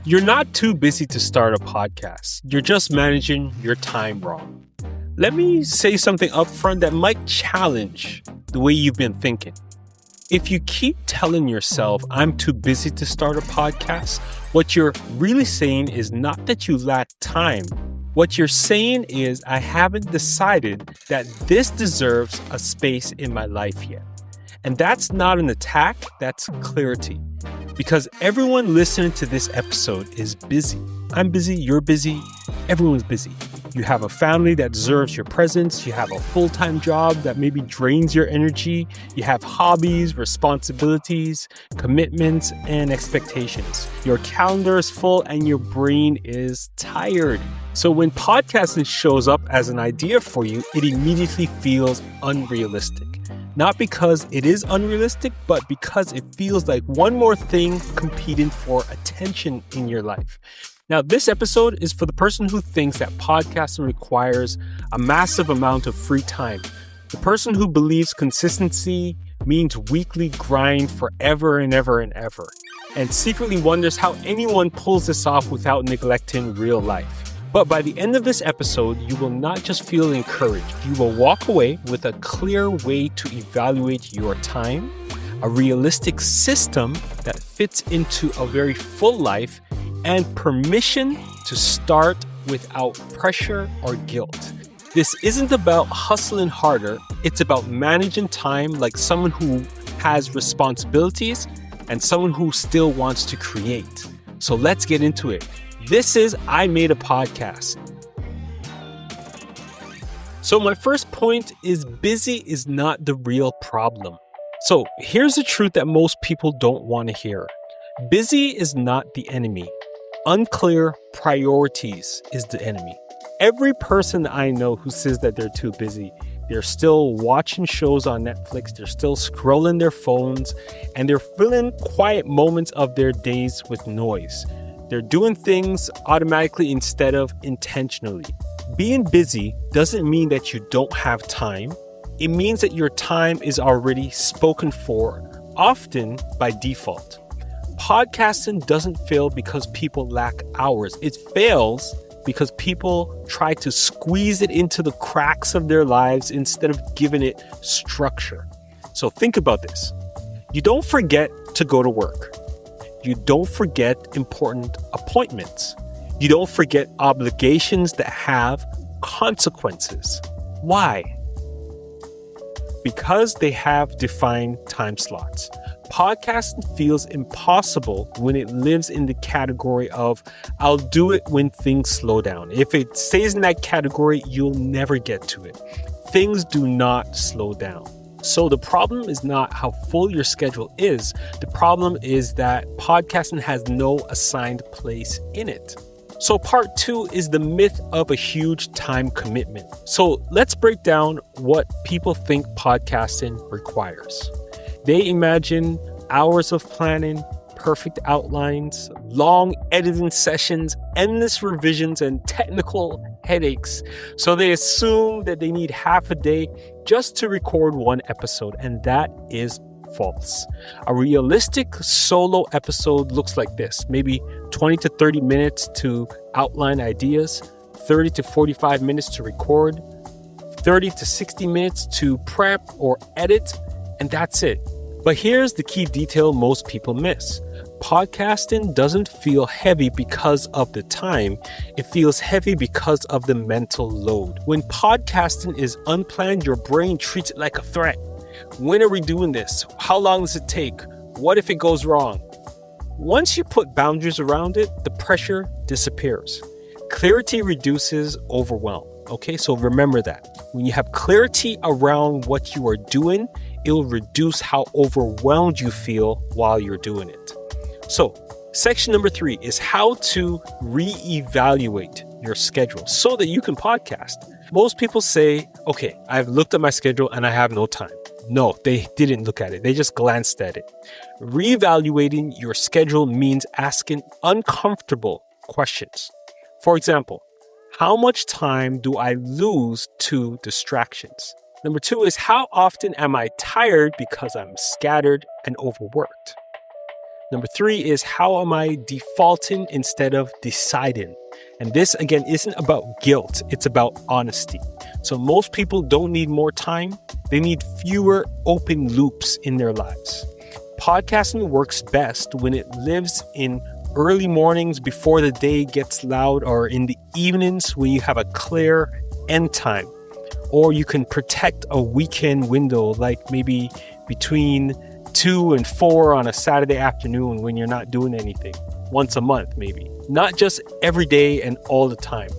You're not too busy to start a podcast. You're just managing your time wrong. Let me say something up front that might challenge the way you've been thinking. If you keep telling yourself, I'm too busy to start a podcast, what you're really saying is not that you lack time. What you're saying is, I haven't decided that this deserves a space in my life yet. And that's not an attack, that's clarity. Because everyone listening to this episode is busy. I'm busy, you're busy, everyone's busy. You have a family that deserves your presence. You have a full-time job that maybe drains your energy. You have hobbies, responsibilities, commitments, and expectations. Your calendar is full and your brain is tired. So when podcasting shows up as an idea for you, it immediately feels unrealistic. Not because it is unrealistic, but because it feels like one more thing competing for attention in your life. Now, this episode is for the person who thinks that podcasting requires a massive amount of free time. The person who believes consistency means weekly grind forever and ever and ever, and secretly wonders how anyone pulls this off without neglecting real life. But by the end of this episode, you will not just feel encouraged. You will walk away with a clear way to evaluate your time, a realistic system that fits into a very full life, and permission to start without pressure or guilt. This isn't about hustling harder. It's about managing time like someone who has responsibilities and someone who still wants to create. So let's get into it. This is I Made a Podcast. So my first point is busy is not the real problem. So here's the truth that most people don't want to hear. Busy is not the enemy. Unclear priorities is the enemy. Every person I know who says that they're too busy, they're still watching shows on Netflix, they're still scrolling their phones, and they're filling quiet moments of their days with noise. They're doing things automatically instead of intentionally. Being busy doesn't mean that you don't have time. It means that your time is already spoken for, often by default. Podcasting doesn't fail because people lack hours. It fails because people try to squeeze it into the cracks of their lives instead of giving it structure. So think about this. You don't forget to go to work. You don't forget important appointments. You don't forget obligations that have consequences. Why? Because they have defined time slots. Podcasting feels impossible when it lives in the category of, I'll do it when things slow down. If it stays in that category, you'll never get to it. Things do not slow down. So the problem is not how full your schedule is. The problem is that podcasting has no assigned place in it. So part 2 is the myth of a huge time commitment. So let's break down what people think podcasting requires. They imagine hours of planning, perfect outlines, long editing sessions, endless revisions, and technical headaches. So they assume that they need half a day just to record one episode, and that is false. A realistic solo episode looks like this, maybe 20 to 30 minutes to outline ideas, 30 to 45 minutes to record, 30 to 60 minutes to prep or edit, and that's it. But here's the key detail most people miss. Podcasting doesn't feel heavy because of the time. It feels heavy because of the mental load. When podcasting is unplanned, your brain treats it like a threat. When are we doing this? How long does it take? What if it goes wrong? Once you put boundaries around it, the pressure disappears. Clarity reduces overwhelm. Okay, so remember that. When you have clarity around what you are doing, it'll reduce how overwhelmed you feel while you're doing it. So, section number 3 is how to reevaluate your schedule so that you can podcast. Most people say, okay, I've looked at my schedule and I have no time. No, they didn't look at it. They just glanced at it. Reevaluating your schedule means asking uncomfortable questions. For example, how much time do I lose to distractions? Number 2 is how often am I tired because I'm scattered and overworked? Number 3 is how am I defaulting instead of deciding? And this, again, isn't about guilt. It's about honesty. So most people don't need more time. They need fewer open loops in their lives. Podcasting works best when it lives in early mornings before the day gets loud, or in the evenings when you have a clear end time. Or you can protect a weekend window, like maybe between 2 and 4 on a Saturday afternoon when you're not doing anything. Once a month, maybe. Not just every day and all the time.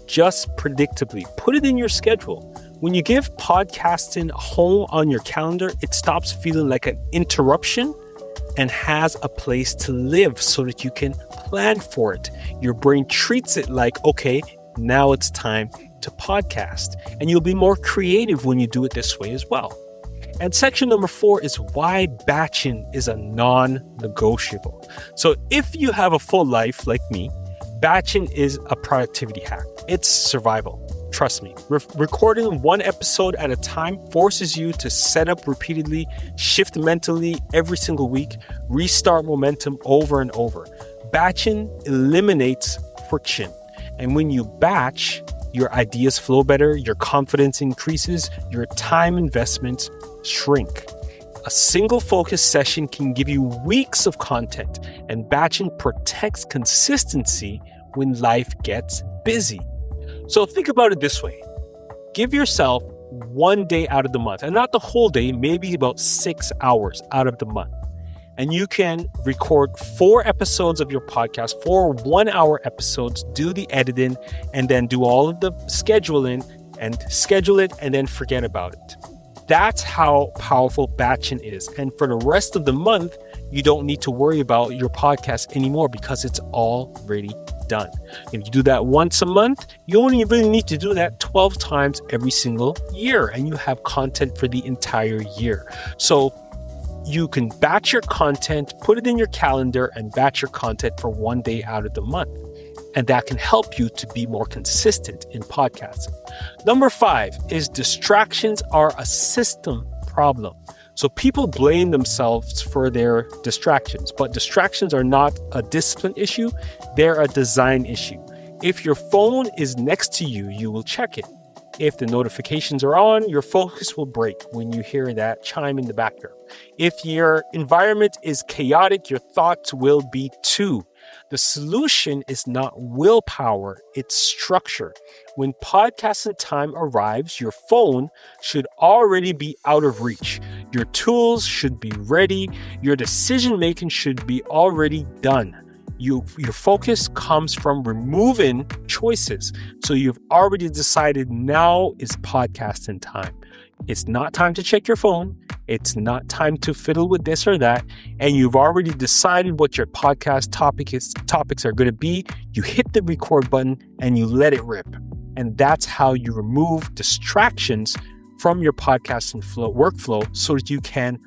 Just predictably. Put it in your schedule. When you give podcasting a home on your calendar, it stops feeling like an interruption and has a place to live so that you can plan for it. Your brain treats it like, okay, now it's time to podcast. And you'll be more creative when you do it this way as well. And section number 4 is why batching is a non-negotiable. So if you have a full life like me, batching is a productivity hack. It's survival. Trust me. Recording one episode at a time forces you to set up repeatedly, shift mentally every single week, restart momentum over and over. Batching eliminates friction. And when you batch, your ideas flow better, your confidence increases, your time investments shrink. A single focus session can give you weeks of content, and batching protects consistency when life gets busy. So think about it this way. Give yourself one day out of the month, and not the whole day, maybe about 6 hours out of the month. And you can record 4 episodes of your podcast, 4 1-hour episodes, do the editing, and then do all of the scheduling and schedule it and then forget about it. That's how powerful batching is. And for the rest of the month, you don't need to worry about your podcast anymore because it's already done. If you do that once a month, you only really need to do that 12 times every single year, and you have content for the entire year. So you can batch your content, put it in your calendar, and batch your content for one day out of the month. And that can help you to be more consistent in podcasting. Number 5 is distractions are a system problem. So people blame themselves for their distractions, but distractions are not a discipline issue. They're a design issue. If your phone is next to you, you will check it. If the notifications are on, your focus will break when you hear that chime in the background. If your environment is chaotic, your thoughts will be too. The solution is not willpower, it's structure. When podcasting time arrives, your phone should already be out of reach. Your tools should be ready. Your decision making should be already done. Your focus comes from removing choices. So you've already decided now is podcasting time. It's not time to check your phone. It's not time to fiddle with this or that. And you've already decided what your podcast topics are going to be. You hit the record button and you let it rip. And that's how you remove distractions from your podcasting workflow so that you can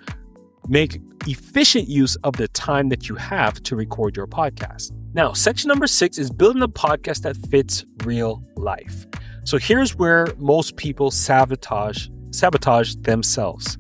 make efficient use of the time that you have to record your podcast. Now, section number 6 is building a podcast that fits real life. So here's where most people sabotage themselves.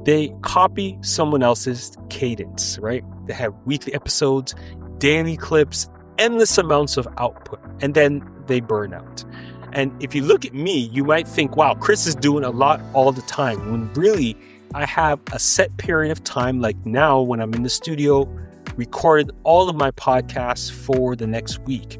They copy someone else's cadence, right? They have weekly episodes, daily clips, endless amounts of output, and then they burn out. And if you look at me, you might think, wow, Chris is doing a lot all the time, when really I have a set period of time, like now when I'm in the studio, recorded all of my podcasts for the next week.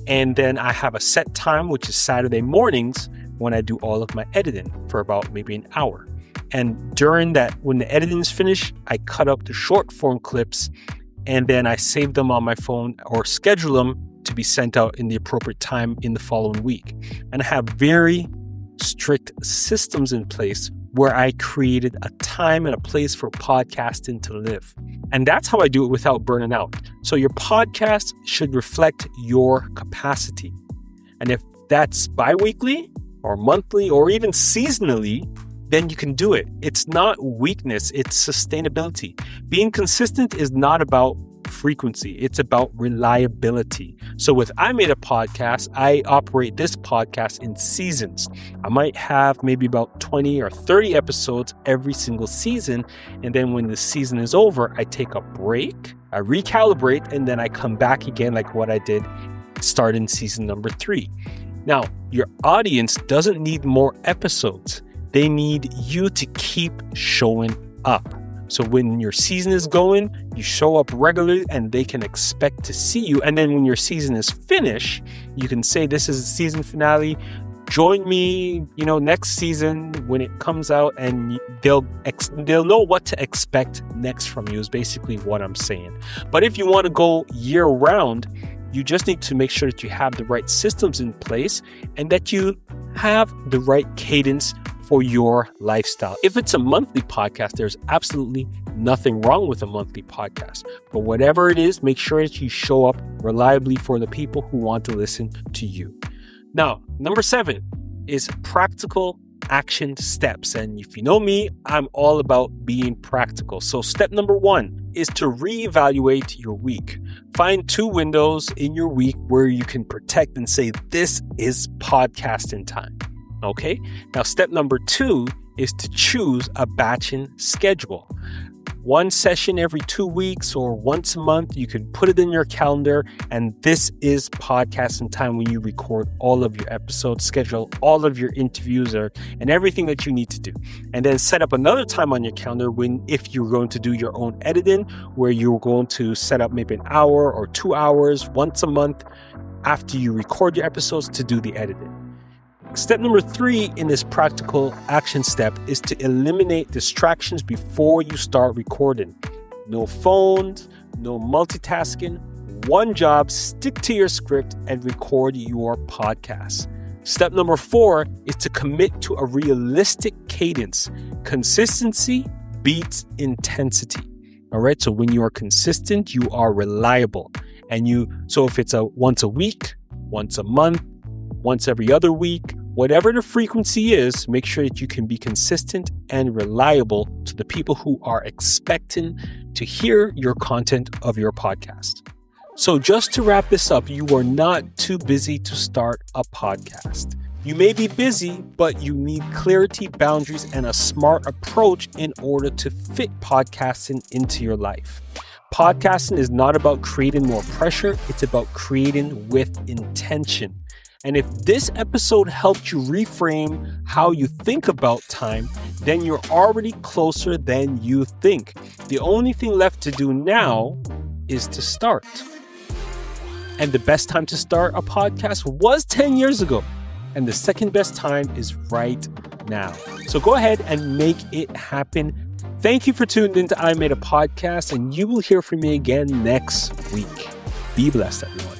And then I have a set time, which is Saturday mornings, when I do all of my editing for about maybe an hour. And during that, when the editing is finished, I cut up the short form clips and then I save them on my phone or schedule them to be sent out in the appropriate time in the following week. And I have very strict systems in place where I created a time and a place for podcasting to live. And that's how I do it without burning out. So your podcast should reflect your capacity. And if that's bi-weekly or monthly or even seasonally, then you can do it. It's not weakness, it's sustainability. Being consistent is not about frequency, it's about reliability. So with I Made a Podcast, I operate this podcast in seasons. I might have maybe about 20 or 30 episodes every single season. And then when the season is over, I take a break I recalibrate, and then I come back again like what I did starting season number 3. Now, your audience doesn't need more episodes. They need you to keep showing up. So when your season is going, you show up regularly and they can expect to see you. And then when your season is finished, you can say, this is the season finale. Join me, next season when it comes out, and they'll know what to expect next from you is basically what I'm saying. But if you want to go year round, you just need to make sure that you have the right systems in place and that you have the right cadence for your lifestyle. If it's a monthly podcast, there's absolutely nothing wrong with a monthly podcast. But whatever it is, make sure that you show up reliably for the people who want to listen to you. Now, number 7 is practical action steps. And if you know me, I'm all about being practical. So step number 1 is to reevaluate your week. Find 2 windows in your week where you can protect and say, this is podcasting time. Okay. Now, step number 2 is to choose a batching schedule. 1 session every 2 weeks or once a month. You can put it in your calendar, and this is podcasting time when you record all of your episodes, schedule all of your interviews and everything that you need to do. And then set up another time on your calendar if you're going to do your own editing, where you're going to set up maybe an hour or 2 hours once a month after you record your episodes to do the editing. Step number 3 in this practical action step is to eliminate distractions before you start recording. No phones, no multitasking, one job, stick to your script and record your podcast. Step number 4 is to commit to a realistic cadence. Consistency beats intensity. All right. So when you are consistent, you are reliable. So if it's once a week, once a month, once every other week, whatever the frequency is, make sure that you can be consistent and reliable to the people who are expecting to hear your content of your podcast. So just to wrap this up, you are not too busy to start a podcast. You may be busy, but you need clarity, boundaries, and a smart approach in order to fit podcasting into your life. Podcasting is not about creating more pressure. It's about creating with intention. And if this episode helped you reframe how you think about time, then you're already closer than you think. The only thing left to do now is to start. And the best time to start a podcast was 10 years ago. And the second best time is right now. So go ahead and make it happen. Thank you for tuning into I Made a Podcast, and you will hear from me again next week. Be blessed, everyone.